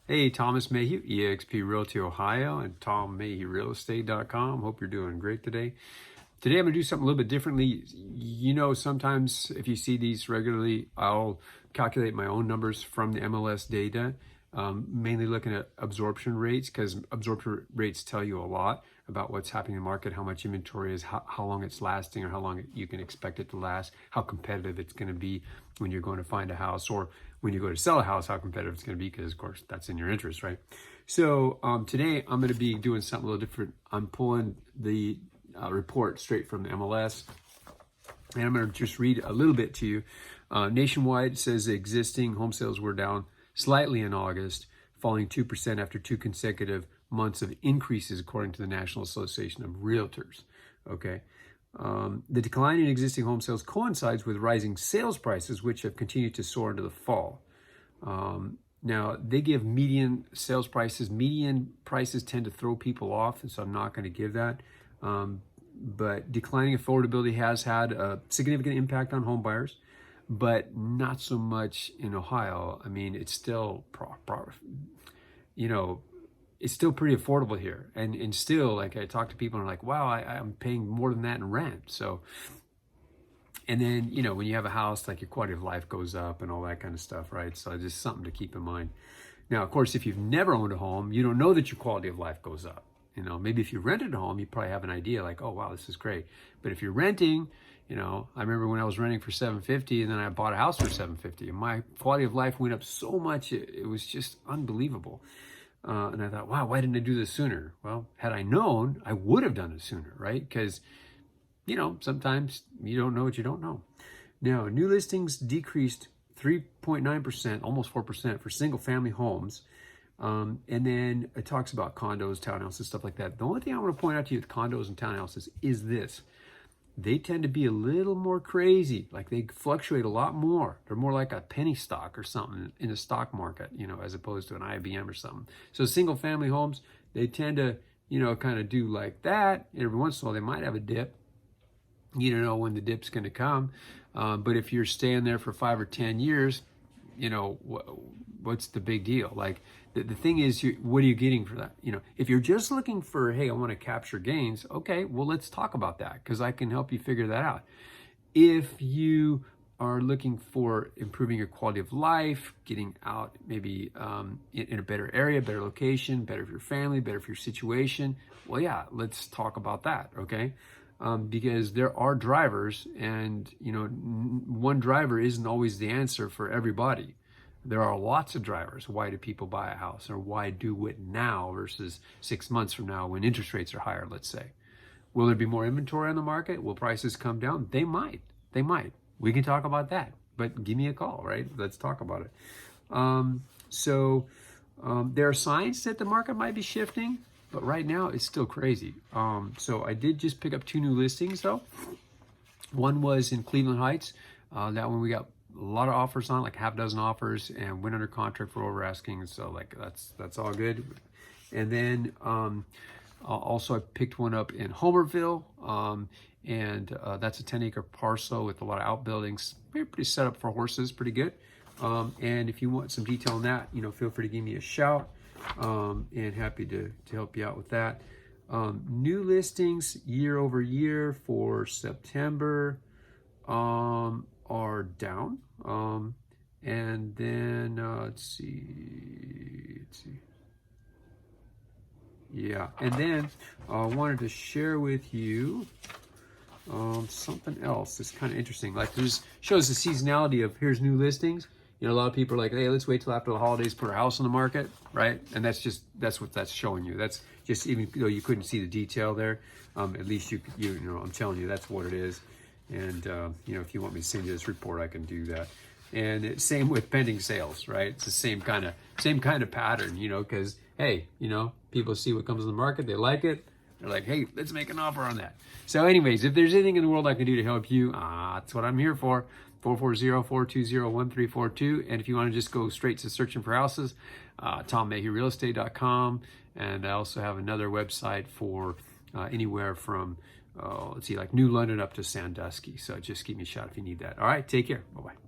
Hey, Thomas Mayhew, eXp Realty Ohio, and TomMayhewRealEstate.com. Hope you're doing great today. Today I'm going to do something a little bit differently. You know, sometimes if you see these regularly, I'll calculate my own numbers from the MLS data, mainly looking at absorption rates, because absorption rates tell you a lot about what's happening in the market, how much inventory is, how long it's lasting, or how long you can expect it to last, how competitive it's going to be when you're going to find a house, or when you go to sell a house, how competitive it's going to be, because of course that's in your interest, right? So today I'm going to be doing something a little different. I'm pulling the report straight from the MLS, and I'm going to just read a little bit to you. Nationwide, it says existing home sales were down slightly in August, falling 2% after 2 consecutive months of increases, according to the National Association of Realtors. Okay. The decline in existing home sales coincides with rising sales prices, which have continued to soar into the fall. Now, they give median sales prices. Median prices tend to throw people off, and so I'm not going to give that. But declining affordability has had a significant impact on home buyers, but not so much in Ohio. I mean, it's still, it's still pretty affordable here. And still, like, I talk to people and I'm like, wow, I'm paying more than that in rent. So, and then, when you have a house, like, your quality of life goes up and all that kind of stuff, right? So just something to keep in mind. Now, of course, if you've never owned a home, you don't know that your quality of life goes up. Maybe if you rented a home, you probably have an idea like, oh, wow, this is great. But if you're renting, I remember when I was renting for $750 and then I bought a house for $750, and my quality of life went up so much, it was just unbelievable. And I thought, wow, why didn't I do this sooner? Well, had I known, I would have done it sooner, right? Because, sometimes you don't know what you don't know. Now, new listings decreased 3.9%, almost 4% for single family homes. And then it talks about condos, townhouses, stuff like that. The only thing I want to point out to you with condos and townhouses is this. They tend to be a little more crazy. Like, they fluctuate a lot more. They're more like a penny stock or something in the stock market, as opposed to an IBM or something. So single family homes, they tend to, kind of do like that. Every once in a while, they might have a dip. You don't know when the dip's going to come. But if you're staying there for 5 or 10 years, what's the big deal? Like, the thing is, what are you getting for that? If you're just looking for, hey, I want to capture gains, okay, well, let's talk about that, because I can help you figure that out. If you are looking for improving your quality of life, getting out maybe in a better area, better location, better for your family, better for your situation, well, yeah, let's talk about that, okay? Because there are drivers, and one driver isn't always the answer for everybody. There are lots of drivers. Why do people buy a house, or why do it now versus 6 months from now when interest rates are higher, let's say? Will there be more inventory on the market? Will prices come down? They might. We can talk about that, but give me a call, right? Let's talk about it. There are signs that the market might be shifting, but right now it's still crazy. So I did just pick up 2 new listings though. One was in Cleveland Heights. That one we got a lot of offers on, like half a dozen offers, and went under contract for over asking. So like that's all good. And then also I picked one up in Homerville, and that's a 10-acre parcel with a lot of outbuildings. Pretty set up for horses, pretty good. And if you want some detail on that, feel free to give me a shout. And happy to help you out with that. New listings year over year for September are down. And then let's see. Yeah, and then I wanted to share with you something else that's kind of interesting. Like, this shows the seasonality of, here's new listings. A lot of people are like, hey, let's wait till after the holidays, put our house on the market, right? And that's what that's showing you. That's just, even though you couldn't see the detail there, at least you I'm telling you, that's what it is. And, if you want me to send you this report, I can do that. And same with pending sales, right? It's the same kind of pattern, because, hey, people see what comes on the market, they like it. They're like, hey, let's make an offer on that. So anyways, if there's anything in the world I can do to help you, that's what I'm here for. 440-420-1342. And if you want to just go straight to searching for houses, TomMayhewRealEstate.com. And I also have another website for anywhere from, like New London up to Sandusky. So just give me a shout if you need that. All right, take care. Bye-bye.